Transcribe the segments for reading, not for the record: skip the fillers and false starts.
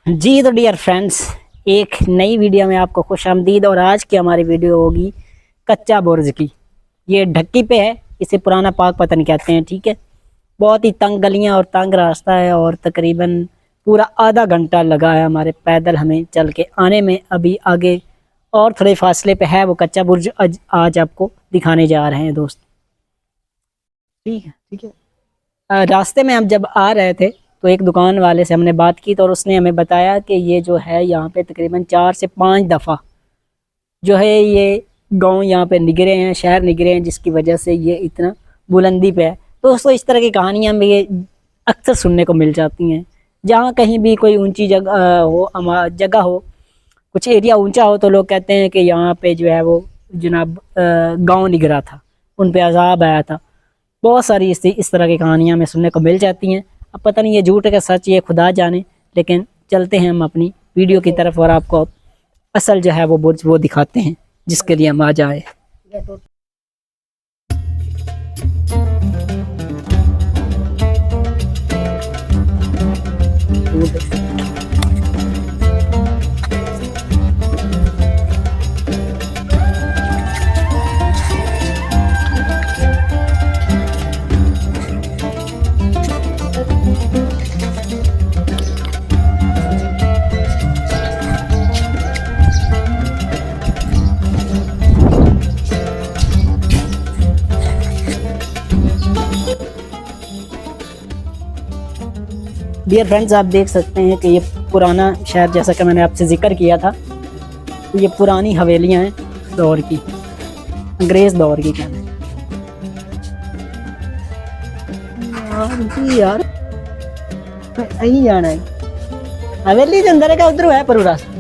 जी तो dear friends, एक नई वीडियो में आपको खुशामदीद। और आज की हमारी वीडियो होगी कच्चा बुर्ज की। ये ढक्की पे है, इसे पुराना पाक पतन कहते हैं। ठीक है, बहुत ही तंग गलियां और तंग रास्ता है और तकरीबन पूरा आधा घंटा लगा है हमारे पैदल हमें चल के आने में। अभी आगे और थोड़े फासले पे है वो कच्चा बुर्ज, आज आपको दिखाने जा रहे हैं दोस्त। ठीक है। रास्ते में हम जब आ रहे थे तो एक दुकान वाले से हमने बात की तो और उसने हमें बताया कि ये जो है यहाँ पे तकरीबन 4 से 5 दफ़ा जो है ये गांव यहाँ पे निगरे हैं, शहर निगरे हैं, जिसकी वजह से ये इतना बुलंदी पे है। तो दोस्तों इस तरह की कहानियाँ में ये अक्सर सुनने को मिल जाती हैं। जहाँ कहीं भी कोई ऊंची जगह हो, कुछ एरिया ऊंचा हो, तो लोग कहते हैं कि यहाँ पे जो है वो जनाब गाँव निगरा था, उन पे अजाब आया था। बहुत सारी इस तरह की कहानियाँ में सुनने को मिल जाती हैं। अब पता नहीं ये झूठ है कि सच, ये खुदा जाने। लेकिन चलते हैं हम अपनी वीडियो की तरफ और आपको असल जो है वो बुर्ज वो दिखाते हैं जिसके लिए हम आज आए। डियर फ्रेंड्स, आप देख सकते हैं कि ये पुराना शहर, जैसा कि मैंने आपसे जिक्र किया था, तो ये पुरानी हवेलियां हैं दौर की, अंग्रेज दौर की कहते हैं। यार सही जाना है, हवेली के अंदर का उधर है पर रास्ता।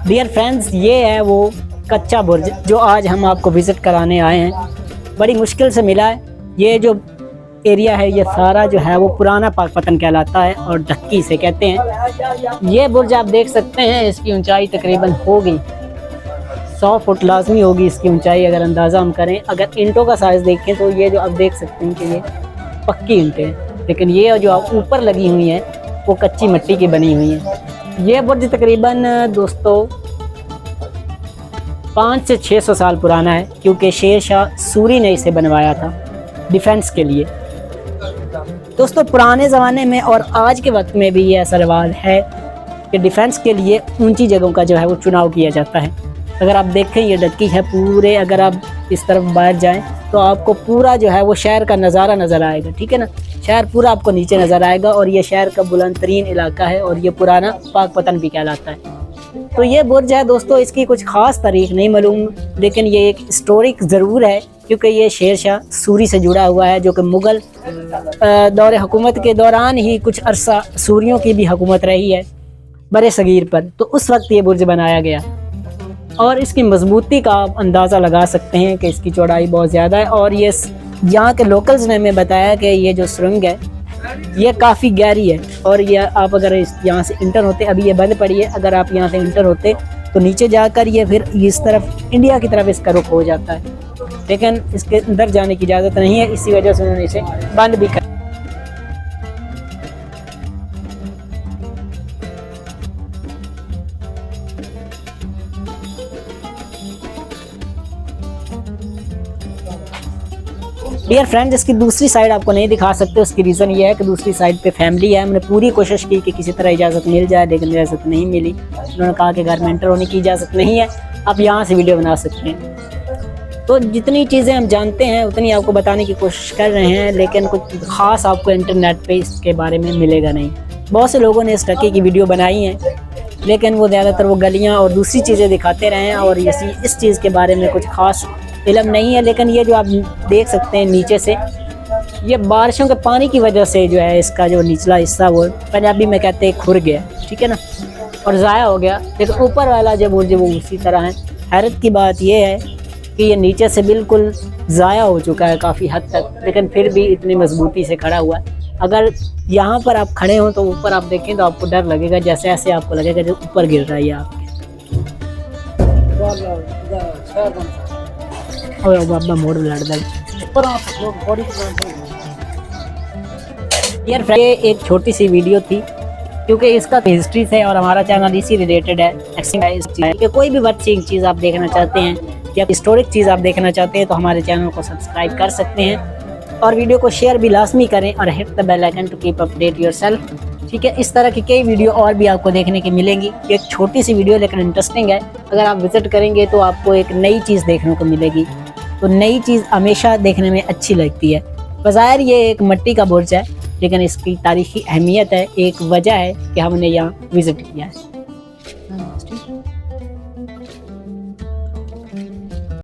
डियर फ्रेंड्स, ये है वो कच्चा बुर्ज जो आज हम आपको विज़िट कराने आए हैं। बड़ी मुश्किल से मिला है। ये जो एरिया है ये सारा जो है वो पुराना पाक पतन कहलाता है और ढक्की से कहते हैं। ये बुर्ज आप देख सकते हैं, इसकी ऊंचाई तकरीबन होगी 100 फुट लाजमी होगी इसकी ऊंचाई, अगर अंदाज़ा हम करें। अगर ईंटों का साइज़ देखें तो ये जो आप देख सकते हैं कि ये पक्की ईंटें हैं, लेकिन ये जो आप ऊपर लगी हुई हैं वो कच्ची मिट्टी की बनी हुई हैं। ये बुर्ज तकरीबन दोस्तों 500 से 600 साल पुराना है, क्योंकि शेर शाह सूरी ने इसे बनवाया था डिफेंस के लिए। दोस्तों पुराने ज़माने में और आज के वक्त में भी ये ऐसा रिवाज है कि डिफेंस के लिए ऊंची जगहों का जो है वो चुनाव किया जाता है। अगर आप देखें ये ढक्की है पूरे, अगर आप इस तरफ बाहर जाएं तो आपको पूरा जो है वो शहर का नज़ारा नज़र आएगा। ठीक है ना, शहर पूरा आपको नीचे नज़र आएगा और ये शहर का बुलंद तरीन इलाका है और ये पुराना पाक पतन भी कहलाता है। तो ये बुर्ज है दोस्तों, इसकी कुछ ख़ास तारीख नहीं मालूम, लेकिन ये एक हिस्टोरिक ज़रूर है, क्योंकि ये शेर शाह सूरी से जुड़ा हुआ है, जो कि मुग़ल दौरे हुकूमत के दौरान ही कुछ अरसा सूरियों की भी हुकूमत रही है बरे सगीर पर। तो उस वक्त ये बुर्ज बनाया गया और इसकी मजबूती का आप अंदाज़ा लगा सकते हैं कि इसकी चौड़ाई बहुत ज़्यादा है। और ये यहाँ के लोकल्स ने हमें बताया कि ये जो सुरंग है ये काफ़ी गहरी है और ये आप अगर यहाँ से इंटर होते, अभी ये बंद पड़ी है, अगर आप यहाँ से इंटर होते तो नीचे जाकर ये फिर इस तरफ इंडिया की तरफ इसका रुख हो जाता है, लेकिन इसके अंदर जाने की इजाज़त नहीं है, इसी वजह से उन्होंने इसे बंद भी कर। डियर फ्रेंड्स, इसकी दूसरी साइड आपको नहीं दिखा सकते, उसकी रीज़न ये है कि दूसरी साइड पे फैमिली है। हमने पूरी कोशिश की कि किसी तरह इजाज़त मिल जाए, लेकिन इजाज़त नहीं मिली। उन्होंने कहा कि घर में एंटर होने की इजाज़त नहीं है, आप यहाँ से वीडियो बना सकते हैं। तो जितनी चीज़ें हम जानते हैं उतनी आपको बताने की कोशिश कर रहे हैं, लेकिन कुछ ख़ास आपको इंटरनेट पे इसके बारे में मिलेगा नहीं। बहुत से लोगों ने इस ढक्की की वीडियो बनाई हैं, लेकिन वो ज़्यादातर वो गलियाँ और दूसरी चीज़ें दिखाते रहे हैं और इस चीज़ के बारे में कुछ ख़ास इल्म नहीं है। लेकिन ये जो आप देख सकते हैं नीचे से, ये बारिशों के पानी की वजह से जो है इसका जो निचला हिस्सा वो पंजाबी में कहते हैं खुर गया, ठीक है ना, और ज़ाया हो गया। लेकिन ऊपर वाला जो बुर्ज वो उसी तरह है। हैरत की बात यह है कि ये नीचे से बिल्कुल ज़ाया हो चुका है काफ़ी हद तक, लेकिन फिर भी इतनी मजबूती से खड़ा हुआ है। अगर यहाँ पर आप खड़े हो तो ऊपर आप देखें तो आपको डर लगेगा, जैसे ऐसे आपको लगेगा जो ऊपर गिर रहा है ये आपके। और बाबा मोड़ लड़ यार, ये एक छोटी सी वीडियो थी क्योंकि इसका हिस्ट्री से और हमारा चैनल इसी रिलेटेड है। कि कोई भी वॉचिंग चीज़ आप देखना चाहते हैं या हिस्टोरिक चीज़ आप देखना चाहते हैं तो हमारे चैनल को सब्सक्राइब कर सकते हैं और वीडियो को शेयर भी लाजमी करें और hit the bell icon to keep update yourself. ठीक है, इस तरह की कई वीडियो और भी आपको देखने की मिलेंगी। एक छोटी सी वीडियो लेकिन इंटरेस्टिंग है, अगर आप विजिट करेंगे तो आपको एक नई चीज़ देखने को मिलेगी। तो नई चीज़ हमेशा देखने में अच्छी लगती है। बज़ाहिर ये एक मिट्टी का बुर्ज है लेकिन इसकी तारीखी अहमियत है, एक वजह है कि हमने यहाँ विज़िट किया है।